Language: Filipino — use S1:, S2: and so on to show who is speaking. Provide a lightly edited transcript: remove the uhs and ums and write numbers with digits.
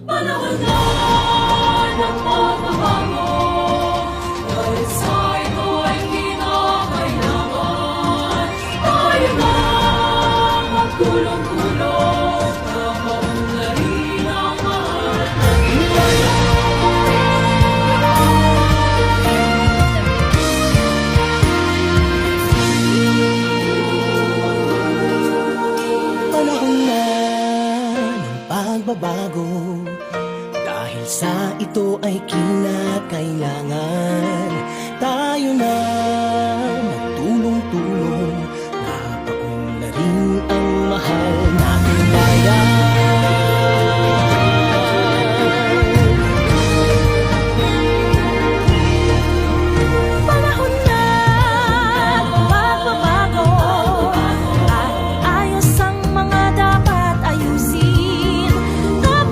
S1: Panahon na ng pagbabago, dahil sa ito ay kinakailangan tayo na magtulong-tulong na maunlarin ang mahal na himala.
S2: Panahon na ng pagbabago, dahil sa ito ay kinakailangan tayo na magtulong-tulong na paunlarin ang mahal